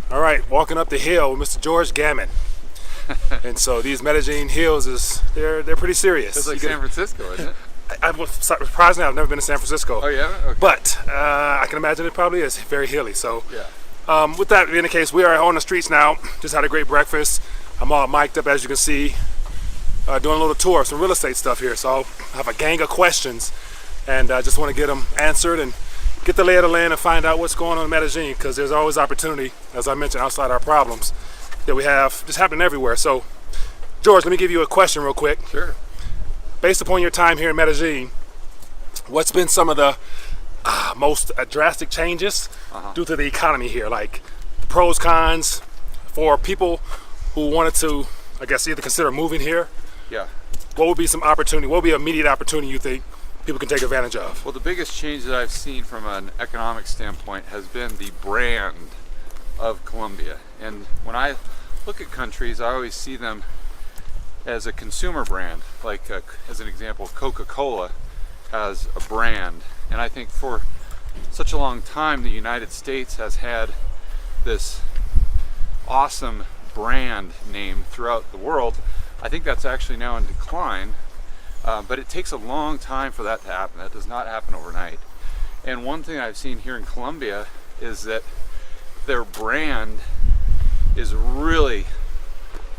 All right, walking up the hill with Mr. George Gammon. And so these Medellin hills they're pretty serious. It's like San Francisco, isn't it? I was surprised now. I've never been to San Francisco. Oh yeah? Okay. But I can imagine it probably is very hilly. So Yeah. with that being the case, we are on the streets now. Just had a great breakfast. I'm all mic'd up, as you can see, doing a little tour of some real estate stuff here. So I have a gang of questions, and I just want to get them answered and get the lay of the land and find out what's going on in Medellin, because there's always opportunity, as I mentioned, outside our problems that we have just happening everywhere. So, George, let me give you a question real quick. Sure. Based upon your time here in Medellin, what's been some of the most drastic changes due to the economy here? Like the pros, cons for people who wanted to, I guess, either consider moving here. Yeah. What would be some opportunity? What would be an immediate opportunity you think people can take advantage of? Well, the biggest change that I've seen from an economic standpoint has been the brand of Colombia. And when I look at countries, I always see them as a consumer brand. Like, as an example, Coca-Cola has a brand. And I think for such a long time, the United States has had this awesome brand name throughout the world. I think that's actually now in decline. But it takes a long time for that to happen. That does not happen overnight. And one thing I've seen here in Colombia is that their brand is really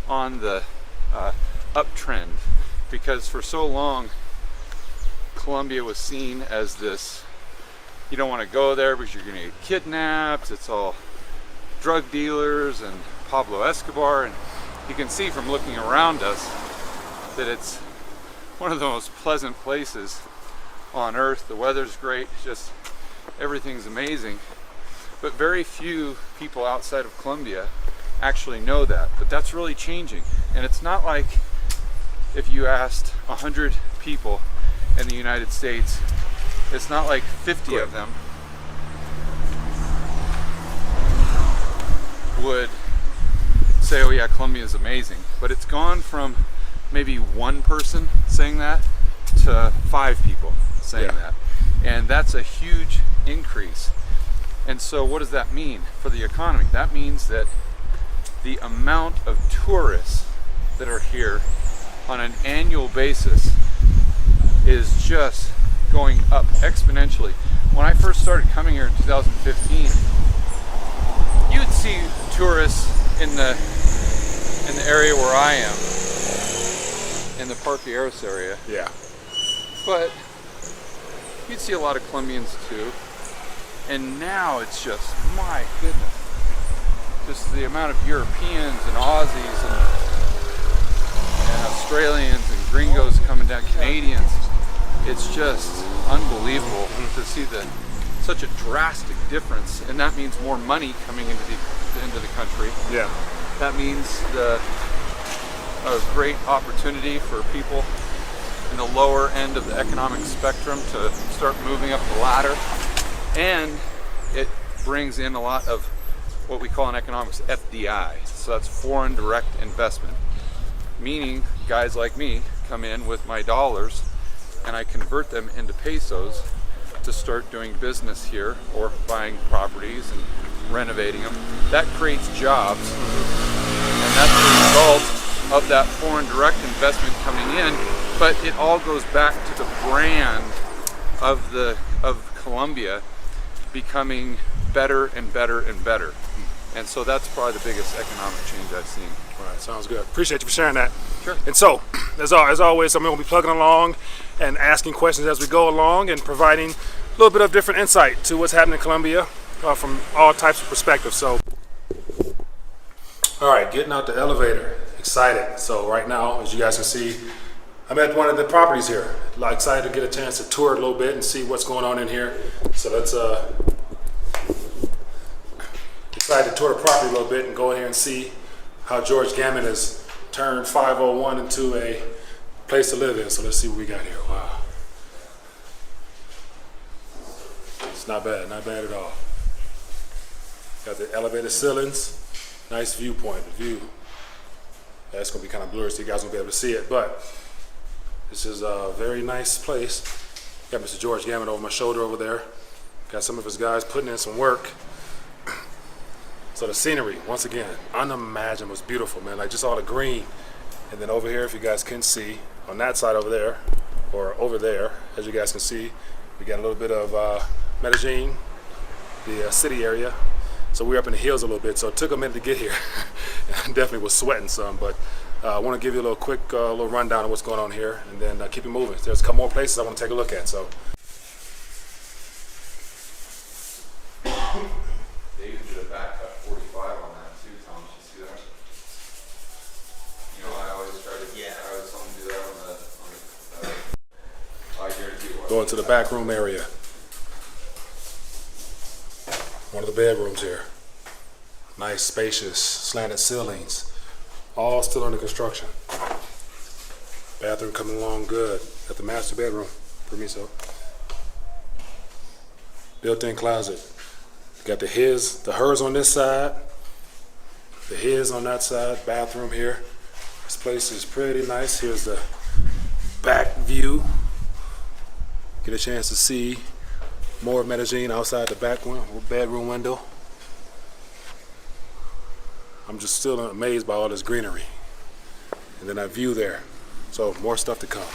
on the uptrend, because for so long Colombia was seen as this, you don't want to go there because you're going to get kidnapped, it's all drug dealers and Pablo Escobar, and you can see from looking around us that it's one of the most pleasant places on earth. The weather's great, just everything's amazing. But very few people outside of Colombia actually know that. But that's really changing. And it's not like if you asked 100 people in the United States, it's not like 50 of them would say, oh yeah, Colombia is amazing. But it's gone from maybe one person saying that to 5 people saying that. And that's a huge increase. And so what does that mean for the economy? That means that the amount of tourists that are here on an annual basis is just going up exponentially. When I first started coming here in 2015, you would see tourists in the area where I am, in the Parque Arroz area. Yeah. But you'd see a lot of Colombians too. And now it's just, my goodness, just the amount of Europeans and Aussies and Australians and gringos coming down, Canadians. It's just unbelievable to see such a drastic difference. And that means more money coming into the country. Yeah. That means a great opportunity for people in the lower end of the economic spectrum to start moving up the ladder. And it brings in a lot of what we call in economics FDI. So that's foreign direct investment. Meaning guys like me come in with my dollars and I convert them into pesos to start doing business here or buying properties and renovating them. That creates jobs, and that's the result of that foreign direct investment coming in. But it all goes back to the brand of Colombia becoming better and better and better. And so that's probably the biggest economic change I've seen. All right, sounds good. Appreciate you for sharing that. Sure. And so, as always, I'm going to be plugging along and asking questions as we go along and providing a little bit of different insight to what's happening in Colombia from all types of perspectives. So, all right, getting out the elevator. Excited. So right now, as you guys can see, I'm at one of the properties here. Excited to get a chance to tour it a little bit and see what's going on in here. So let's excited to tour the property a little bit and go in here and see how George Gammon has turned 501 into a place to live in. So let's see what we got here. Wow. It's not bad at all. Got the elevated ceilings, nice viewpoint, the view. That's gonna be kind of blurry so you guys won't be able to see it, but this is a very nice place. Got Mr. George Gammon over my shoulder over there. Got some of his guys putting in some work. So the scenery, once again, unimaginable. It's beautiful, man. Like just all the green. And then over here, if you guys can see, on that side over there, or over there, as you guys can see, we got a little bit of Medellin, the city area. So we're up in the hills a little bit, so it took a minute to get here. I definitely was sweating some, but I want to give you a little quick little rundown of what's going on here, and then keep it moving. There's a couple more places I want to take a look at. So. David did a back cut 45 on that too, Tom. Did you see that? You know, I always try to do that on the I guarantee you what. Going to the back room area. One of the bedrooms here. Nice, spacious, slanted ceilings. All still under construction. Bathroom coming along good. Got the master bedroom. For me, so. Built-in closet. Got the hers on this side. The his on that side. Bathroom here. This place is pretty nice. Here's the back view. Get a chance to see more of Medellin outside the back bedroom window. I'm just still amazed by all this greenery. And then that view there. So more stuff to come.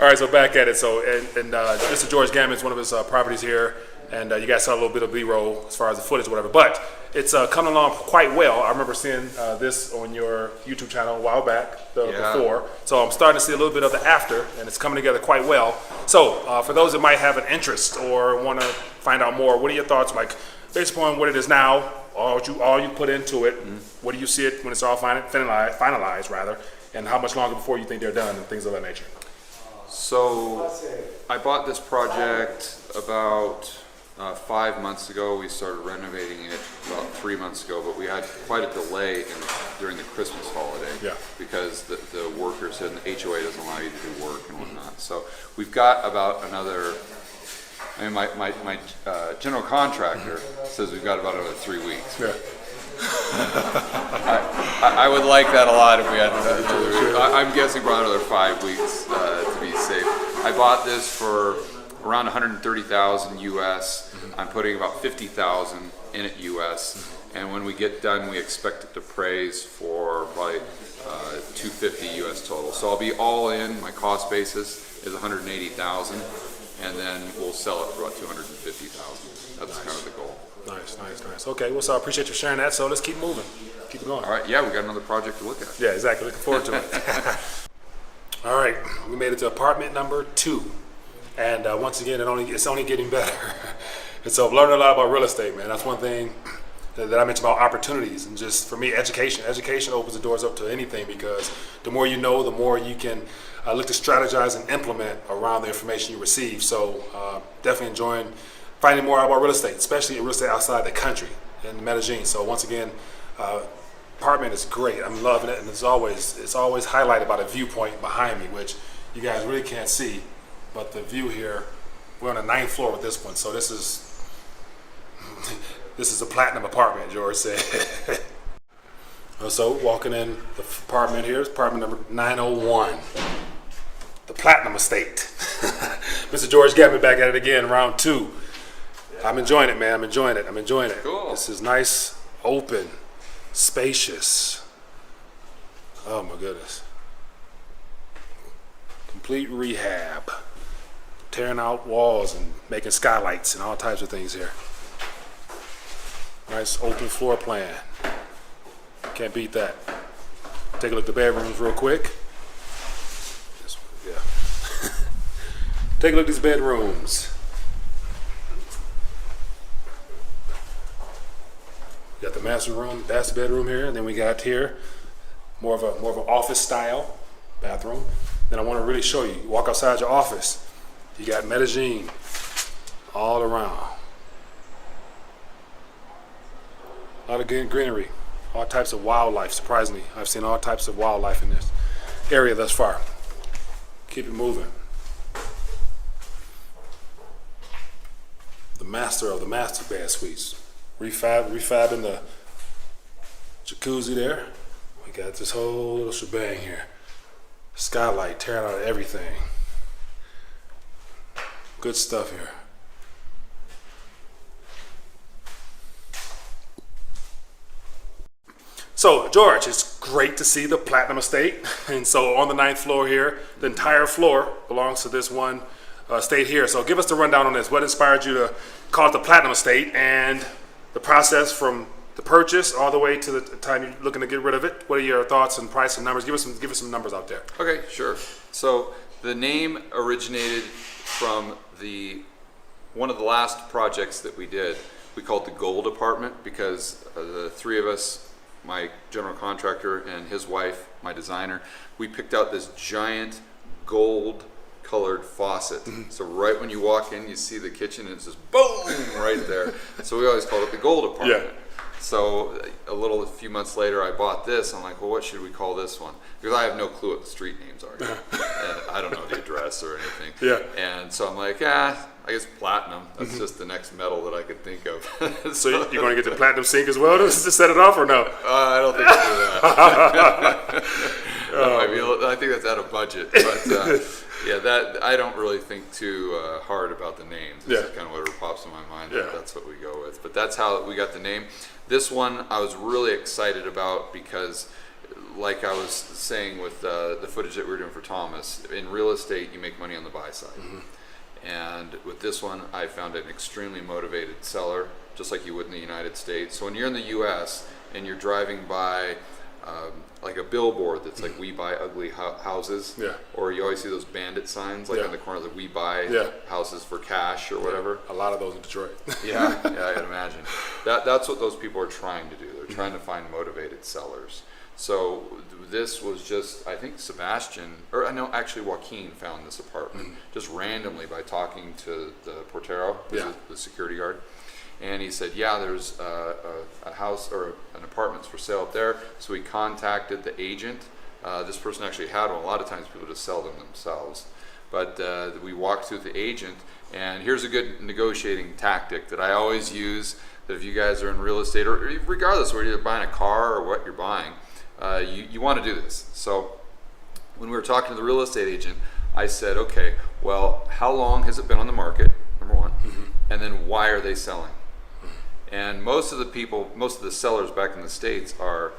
All right, so back at it. So, and Mr. George Gammon's one of his properties here. And you guys saw a little bit of B-roll as far as the footage or whatever. But it's coming along quite well. I remember seeing this on your YouTube channel a while back, before. So I'm starting to see a little bit of the after, and it's coming together quite well. So for those that might have an interest or want to find out more, what are your thoughts, like, based upon what it is now, all you put into it, what do you see it when it's all finalized, rather, and how much longer before you think they're done and things of that nature? So I bought this project about 5 months ago. We started renovating it about 3 months ago, but we had quite a delay during the Christmas holiday because the workers said the HOA doesn't allow you to do work and whatnot. So we've got about another, I mean, my general contractor says we've got about another 3 weeks. Yeah. I would like that a lot if we had I'm guessing about another 5 weeks to be safe. I bought this for around 130,000 US. I'm putting about 50,000 in it US. And when we get done, we expect it to appraise for probably 250 US total. So I'll be all in. My cost basis is 180,000, and then we'll sell it for about 250,000. That's kind of the goal. Nice. Okay, well, so I appreciate you sharing that. So let's keep moving. Keep it going. All right, yeah, we got another project to look at. Yeah, exactly. Looking forward to it. All right, we made it to apartment number 2. And once again, it's only getting better. And so I've learned a lot about real estate, man. That's one thing that I mentioned about opportunities. And just for me, education. Education opens the doors up to anything, because the more you know, the more you can look to strategize and implement around the information you receive. So definitely enjoying finding more out about real estate, especially real estate outside the country in Medellin. So once again, apartment is great. I'm loving it, and it's always highlighted by the viewpoint behind me, which you guys really can't see. But the view here, we're on the 9th floor with this one, so this is a platinum apartment, George said. So walking in the apartment here is apartment number 901, the Platinum Estate. Mr. George Gammon back at it again, round 2. I'm enjoying it, man. I'm enjoying it. Cool. This is nice, open, spacious. Oh my goodness. Complete rehab. Tearing out walls and making skylights and all types of things here. Nice open floor plan. Can't beat that. Take a look at the bedrooms real quick. Yeah. Take a look at these bedrooms. Got the master bedroom here, and then we got here more of an office style bathroom. Then I want to really show you. You walk outside your office. You got Medellin all around. A lot of greenery, all types of wildlife. Surprisingly, I've seen all types of wildlife in this area thus far. Keep it moving. The master of the master bed suites. Refabbing the jacuzzi there. We got this whole little shebang here. Skylight tearing out everything. Good stuff here. So, George, it's great to see the Platinum Estate. And so on the 9th floor here, the entire floor belongs to this one estate here. So give us the rundown on this. What inspired you to call it the Platinum Estate, and the process from the purchase all the way to the time you're looking to get rid of it? What are your thoughts and price and numbers? Give us some numbers out there. Okay, sure. So the name originated from one of the last projects that we did. We called it the Gold Apartment because the three of us, my general contractor and his wife, my designer, we picked out this giant gold colored faucet. So right when you walk in, you see the kitchen and it's just boom right there. So we always called it the Gold Apartment. Yeah. So a few months later, I bought this. I'm like, well, what should we call this one? Because I have no clue what the street names are. I don't know the address or anything. Yeah. And so I'm like, I guess Platinum. That's just the next metal that I could think of. So you're going to get the Platinum sink as well to set it off, or no? I don't think I'll do that. I think that's out of budget. But yeah, I don't really think too hard about the names. This is kind of whatever pops in my mind. Yeah. That's what we go with. But that's how we got the name. This one I was really excited about because, like I was saying with the footage that we were doing for Thomas, in real estate you make money on the buy side. And with this one, I found an extremely motivated seller, just like you would in the United States. So when you're in the U.S. and you're driving by like a billboard that's like "We buy ugly houses," or you always see those bandit signs like on the corner that "We buy houses for cash" or whatever. A lot of those in Detroit. yeah, I can imagine. That's what those people are trying to do. They're trying to find motivated sellers. So this was just, I think actually Joaquin found this apartment just randomly by talking to the portero, the security guard. And he said, there's a house or an apartment's for sale up there. So we contacted the agent. This person actually had one. A lot of times people just sell them themselves. But we walked through the agent, and here's a good negotiating tactic that I always use, that if you guys are in real estate, or regardless whether you're buying a car or what you're buying, you want to do this. So when we were talking to the real estate agent, I said, okay, well, how long has it been on the market, number one, and then why are they selling? And most of the sellers back in the States are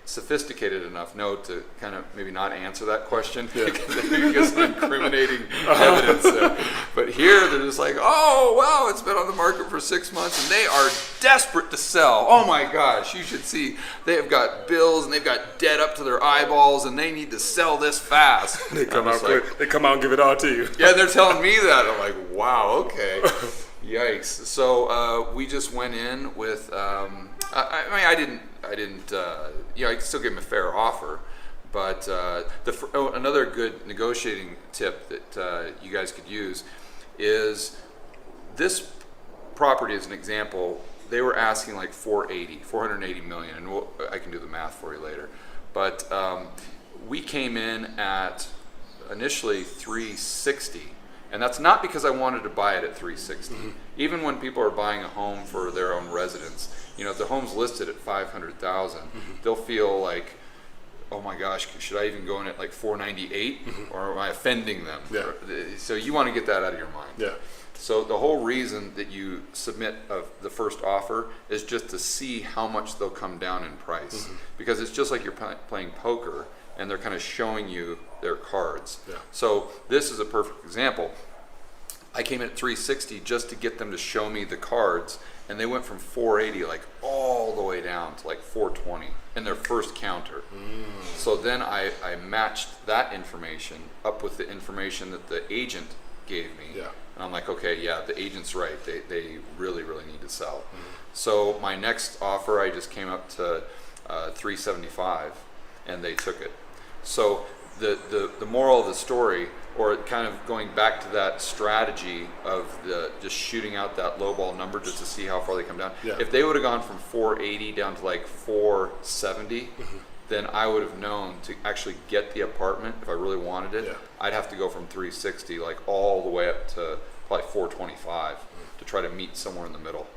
sophisticated enough to kind of maybe not answer that question because they get some incriminating evidence there. But here they're just like, oh wow, it's been on the market for 6 months and they are desperate to sell. Oh my gosh, you should see, they have got bills and they've got debt up to their eyeballs and they need to sell this fast. They come out quick. They come out and give it all to you. Yeah, they're telling me that. I'm like, wow, okay. Yikes. So we just went in with, I still gave him a fair offer, but another good negotiating tip that you guys could use is this property as an example. They were asking like 480 million, and I can do the math for you later. But we came in at initially 360. And that's not because I wanted to buy it at 360. Even when people are buying a home for their own residence, if the home's listed at 500,000, they'll feel like, oh my gosh, should I even go in at like 498, or am I offending them? So you want to get that out of your mind. So the whole reason that you submit the first offer is just to see how much they'll come down in price, because it's just like you're playing poker and they're kind of showing you their cards. So this is a perfect example. I came in at 360 just to get them to show me the cards, and they went from 480 like all the way down to like 420 in their first counter. So then I matched that information up with the information that the agent gave me. And I'm like, okay, the agent's right. They really, really need to sell. So my next offer, I just came up to 375, and they took it. So the moral of the story, or kind of going back to that strategy of just shooting out that lowball number just to see how far they come down. If they would have gone from 480 down to like 470, then I would have known to actually get the apartment, if I really wanted it, I'd have to go from 360 like all the way up to probably 425 to try to meet somewhere in the middle.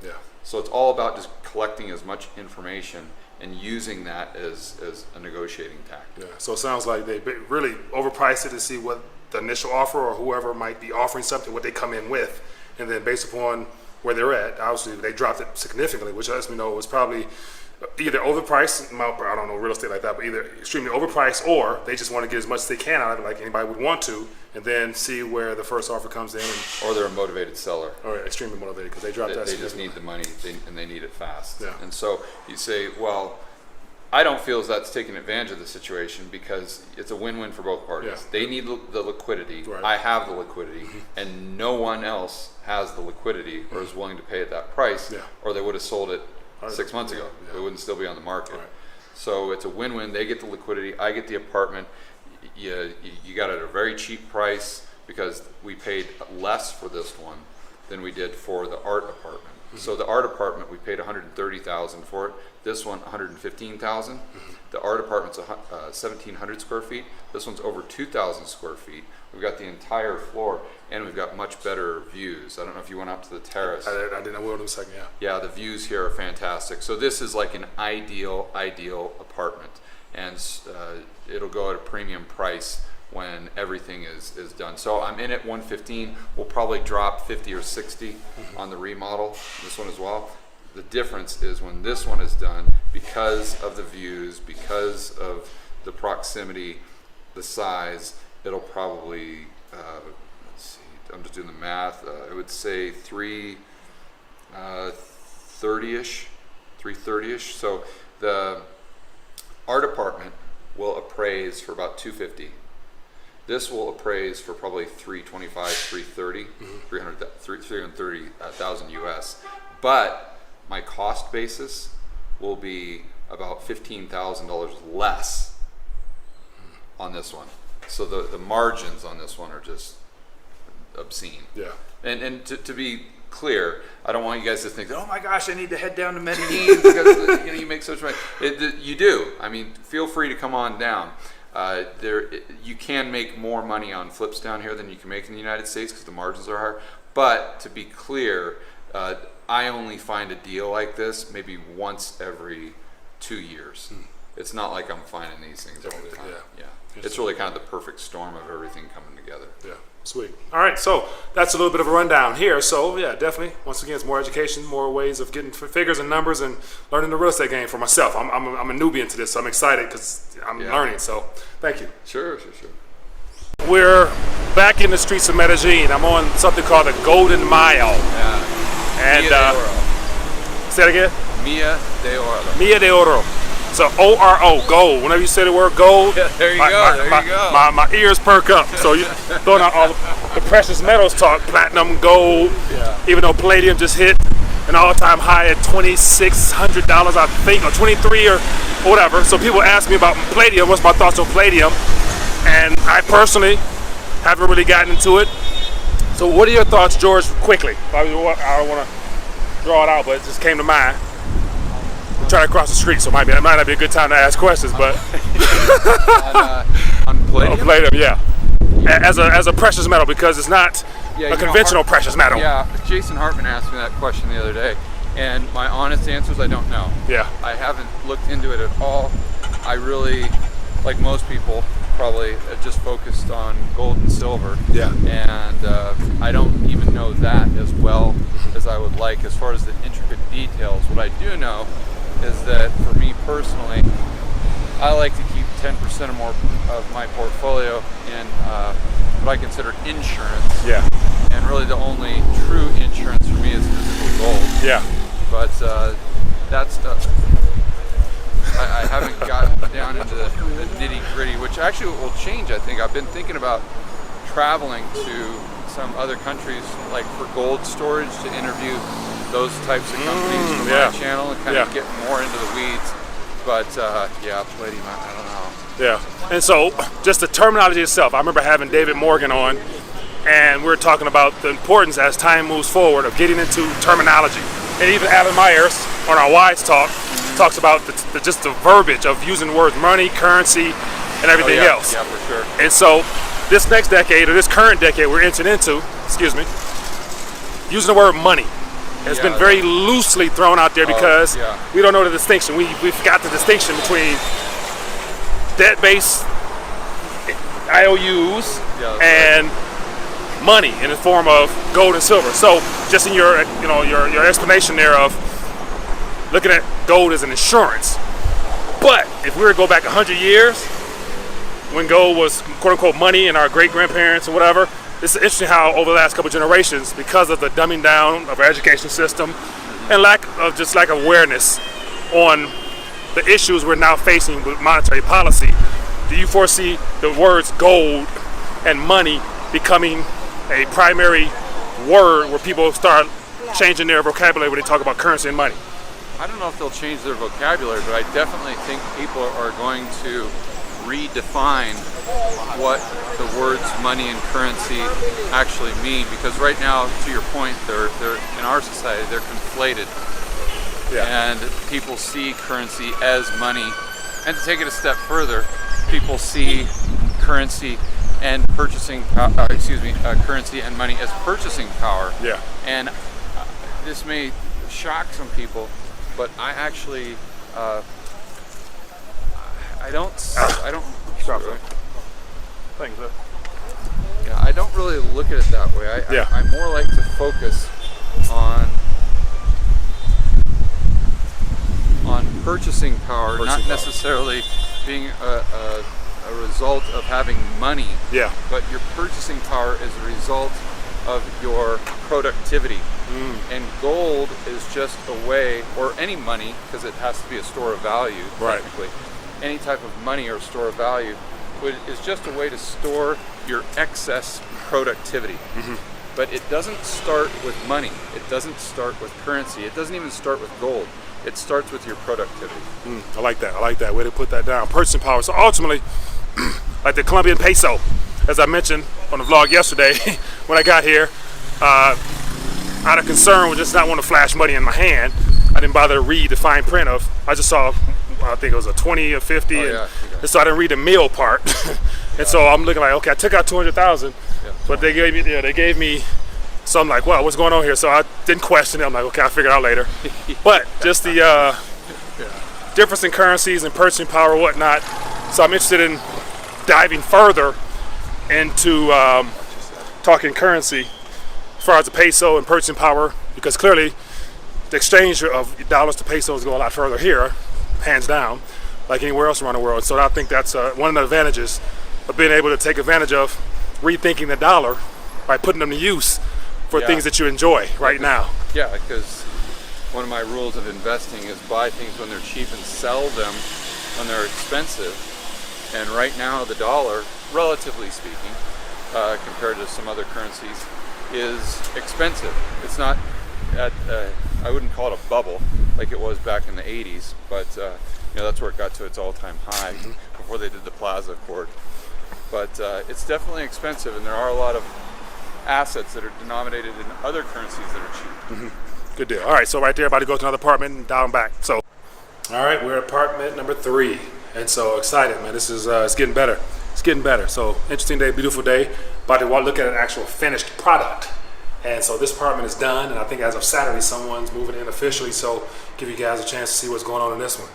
So it's all about just collecting as much information and using that as a negotiating tactic. So it sounds like they really overpriced it to see what the initial offer or whoever might be offering something, what they come in with, and then based upon where they're at. Obviously, they dropped it significantly, which lets me know it was probably either overpriced, I don't know real estate like that, but either extremely overpriced, or they just want to get as much as they can out of it, like anybody would want to, and then see where the first offer comes in. Or they're a motivated seller. Or extremely motivated because they dropped that. They just need the money, and they need it fast. Yeah. And so you say, well, I don't feel as that's taking advantage of the situation, because it's a win-win for both parties. Yeah. They need the liquidity. Right. I have the liquidity, and no one else has the liquidity or is willing to pay at that price, or they would have sold it 6 months ago. It wouldn't still be on the market. Right. So it's a win-win. They get the liquidity, I get the apartment. You got it at a very cheap price, because we paid less for this one than we did for the art apartment. So the art apartment, we paid $130,000 for it. This one, $115,000. The art apartment's 1,700 square feet. This one's over 2,000 square feet. We've got the entire floor, and we've got much better views. I don't know if you went up to the terrace. I didn't. I will in a second. Yeah, the views here are fantastic. So this is like an ideal apartment, and it'll go at a premium price when everything is done. So I'm in at 115. We'll probably drop 50 or 60 on the remodel, this one as well. The difference is when this one is done, because of the views, because of the proximity, the size, it'll probably, let's see, I'm just doing the math, I would say 330-ish. So the art apartment will appraise for about 250. This will appraise for probably 325, 330, 330,000 US. But my cost basis will be about $15,000 less on this one. So the margins on this one are just obscene. Yeah. And to be clear, I don't want you guys to think, oh my gosh, I need to head down to Medellin because you make so much money. You do. I mean, feel free to come on down. You can make more money on flips down here than you can make in the United States because the margins are higher. But to be clear, I only find a deal like this maybe once every 2 years. It's not like I'm finding these things all the time. Yeah. It's really kind of the perfect storm of everything coming together. Yeah, sweet. All right, so that's a little bit of a rundown here. So yeah, definitely, once again, it's more education, more ways of getting figures and numbers and learning the real estate game for myself. I'm a newbie into this, so I'm excited because I'm learning. So thank you. Sure. We're back in the streets of Medellin. I'm on something called the Golden Mile. Yeah. And Mia de Oro. Say it again. Mia de Oro. Mia de Oro. So O-R-O, gold. Whenever you say the word gold, there you go. My ears perk up. So you're throwing out all the precious metals talk, platinum, gold, even though palladium just hit an all-time high at $2,600, I think, or 23 or whatever. So people ask me about palladium, what's my thoughts on palladium? And I personally haven't really gotten into it. So what are your thoughts, George, quickly? I don't want to draw it out, but it just came to mind. I'm trying to cross the street, so it might not be a good time to ask questions, but on palladium? Palladium, yeah. As a precious metal, because it's not a conventional precious metal. Yeah, Jason Hartman asked me that question the other day, and my honest answer is I don't know. Yeah. I haven't looked into it at all. I really, like most people, probably just focused on gold and silver. Yeah. And I don't even know that as well as I would like. As far as the intricate details, what I do know is that for me personally, I like to keep 10% or more of my portfolio in what I consider insurance. Yeah. And really the only true insurance for me is physical gold. Yeah. But that's I haven't gotten down into the nitty gritty, which actually will change, I think. I've been thinking about traveling to some other countries, like for gold storage, to interview those types of companies for my channel and kind of get more into the weeds. But palladium, I don't know. Yeah, and so just the terminology itself. I remember having David Morgan on, and we were talking about the importance as time moves forward of getting into terminology. And even Alan Myers on our Wise Talk talks about just the verbiage of using words money, currency, and everything else. Yeah, for sure. And so this next decade, or this current decade we're entering into, using the word money has been very loosely thrown out there because we don't know the distinction. We forgot the distinction between debt-based IOUs and money in the form of gold and silver. So just in your your explanation there of looking at gold as an insurance. But if we were to go back 100 years, when gold was quote unquote money in our great grandparents or whatever, it's interesting how over the last couple of generations, because of the dumbing down of our education system and lack of awareness on the issues we're now facing with monetary policy, do you foresee the words gold and money becoming a primary word where people start changing their vocabulary when they talk about currency and money? I don't know if they'll change their vocabulary, but I definitely think people are going to redefine what the words money and currency actually mean, because right now, to your point, they're in our society they're conflated. Yeah. And people see currency as money, and to take it a step further, people see currency and currency and money as purchasing power. Yeah. And this may shock some people, but I actually I don't. Stop it. Thanks, sir. Yeah, I don't really look at it that way. I more like to focus on purchasing power, not necessarily being a result of having money. Yeah. But your purchasing power is a result of your productivity. And gold is just a way, or any money, because it has to be a store of value, technically. Any type of money or store of value is just a way to store your excess productivity. But it doesn't start with money. It doesn't start with currency. It doesn't even start with gold. It starts with your productivity. I like that. I like that way to put that down. Purchasing power. So ultimately, like the Colombian peso, as I mentioned on the vlog yesterday, when I got here, out of concern with just not want to flash money in my hand, I didn't bother to read the fine print of. I just saw, I think it was a 20 or 50, and so I didn't read the meal part. And so I'm looking like, okay, I took out 200,000, but they gave me. So I'm like, well, what's going on here? So I didn't question it. I'm like, okay, I'll figure it out later. But just the difference in currencies and purchasing power and whatnot. So I'm interested in diving further into talking currency as far as the peso and purchasing power, because clearly the exchange of dollars to pesos go a lot further here, hands down, like anywhere else around the world. So I think that's one of the advantages of being able to take advantage of rethinking the dollar by putting them to use for things that you enjoy right now. Yeah, because one of my rules of investing is buy things when they're cheap and sell them when they're expensive. And right now the dollar, relatively speaking, compared to some other currencies, is expensive. It's not at, I wouldn't call it a bubble like it was back in the 80s, but that's where it got to its all-time high before they did the Plaza Accord. But it's definitely expensive, and there are a lot of assets that are denominated in other currencies that are cheap. Good deal. All right, so right there, about to go to another apartment and down back. So, all right, we're at apartment number 3, and so excited, man. This is it's getting better. It's getting better. So interesting day, beautiful day. About to look at an actual finished product. And so this apartment is done, and I think as of Saturday, someone's moving in officially. So give you guys a chance to see what's going on in this one.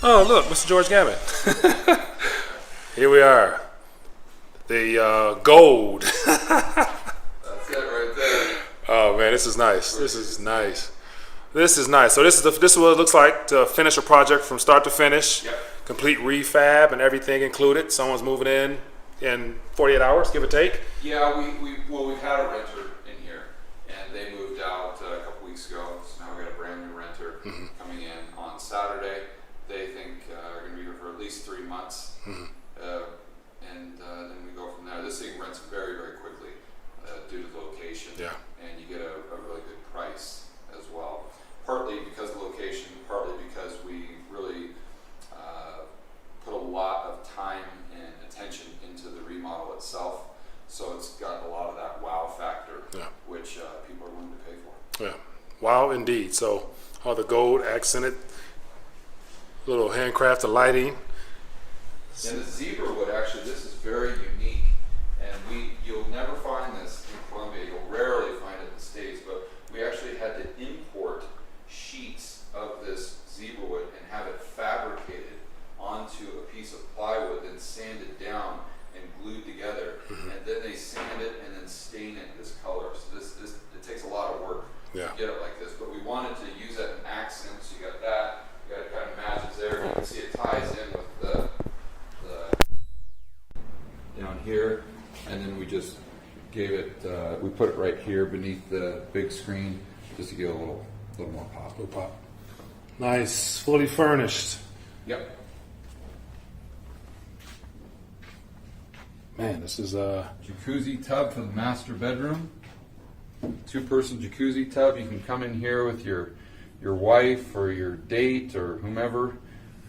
Oh, look, Mr. George Gammon. Here we are. The gold. That's it right there. Oh man, this is nice. This is nice. This is nice. So this is what it looks like to finish a project from start to finish. Yep. Complete refab and everything included. Someone's moving in 48 hours, give or take. Yeah, we've had a renter in here, and they moved out a couple weeks ago. So now we got a brand new renter coming in on Saturday. They think are going to be here for at least 3 months. And then we go from there. This thing rents very, very quickly due to the location. Yeah. And you get a really good price as well. Partly because of the location, partly because we really put a lot of time and attention into the remodel itself. So it's got a lot of that wow factor, which people are willing to pay for. Yeah, wow indeed. So all the gold accented, little handcrafted lighting. And the zebra wood, actually, this is very unique, and you'll never find this in Colombia. You'll rarely find it in the States, but we actually had to import sheets of this zebra wood and have it fabricated onto a piece of plywood, then sanded down and glued together, and then wanted to use that in accents, you got that. You got it kind of matches there. You can see it ties in with the down here, and then we just gave it. We put it right here beneath the big screen, just to get a little more pop. Little pop. Nice, fully furnished. Yep. Man, this is Jacuzzi tub for the master bedroom. 2-person jacuzzi tub. You can come in here with your wife or your date or whomever,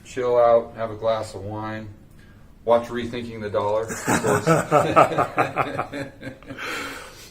chill out, have a glass of wine, watch Rethinking the Dollar, of course.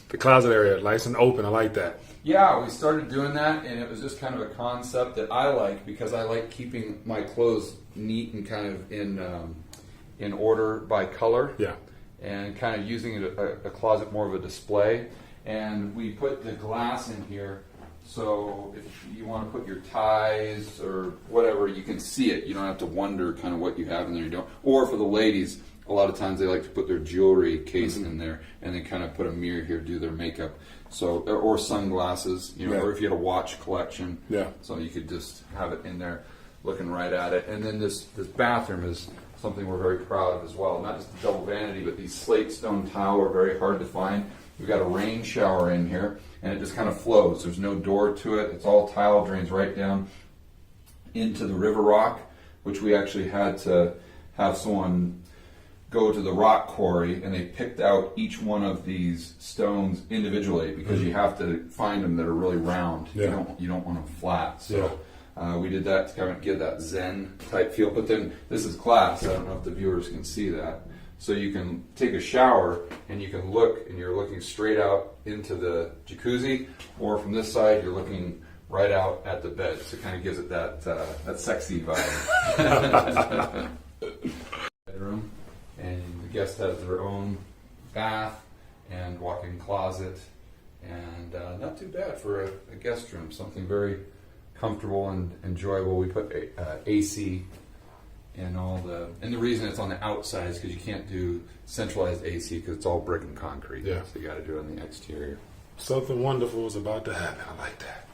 the closet area, nice and open. I like that. Yeah, we started doing that, and it was just kind of a concept that I like because I like keeping my clothes neat and kind of in order by color. Yeah. And kind of using it a closet more of a display. And we put the glass in here, so if you want to put your ties or whatever, you can see it. You don't have to wonder kind of what you have in there. You don't. Or for the ladies, a lot of times they like to put their jewelry case in there, and then kind of put a mirror here, do their makeup. So or sunglasses, or if you had a watch collection. Yeah. So you could just have it in there, looking right at it. And then this bathroom is something we're very proud of as well. Not just the double vanity, but these slate stone tile are very hard to find. We've got a rain shower in here, and it just kind of flows. There's no door to it. It's all tile, drains right down into the river rock, which we actually had to have someone go to the rock quarry, and they picked out each one of these stones individually because you have to find them that are really round. Yeah. You don't want them flat. So we did that to kind of give that Zen type feel. But then this is glass. I don't know if the viewers can see that. So you can take a shower and you can look, and you're looking straight out into the jacuzzi, or from this side you're looking right out at the bed. So it kind of gives it that sexy vibe. Bedroom, and the guest has their own bath and walk-in closet, and not too bad for a guest room. Something very comfortable and enjoyable. We put AC. And the reason it's on the outside is because you can't do centralized AC because it's all brick and concrete. Yeah. So you got to do it on the exterior. Something wonderful is about to happen. I like that.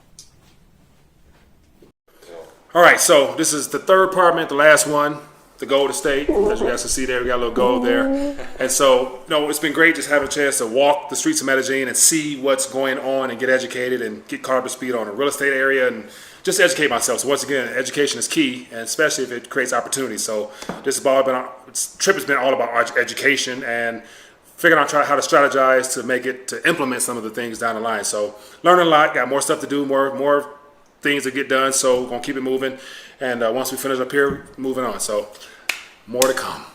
All right, so this is the third apartment, the last one, the Gold Estate. As you guys can see there, we got a little gold there. And so, it's been great just having a chance to walk the streets of Medellin and see what's going on and get educated and get caught up to speed on the real estate area and just educate myself. So once again, education is key, and especially if it creates opportunities. So this trip has been all about education and figuring out how to strategize to implement some of the things down the line. So learning a lot, got more stuff to do, more things to get done. So we're gonna keep it moving, and once we finish up here, moving on. So more to come.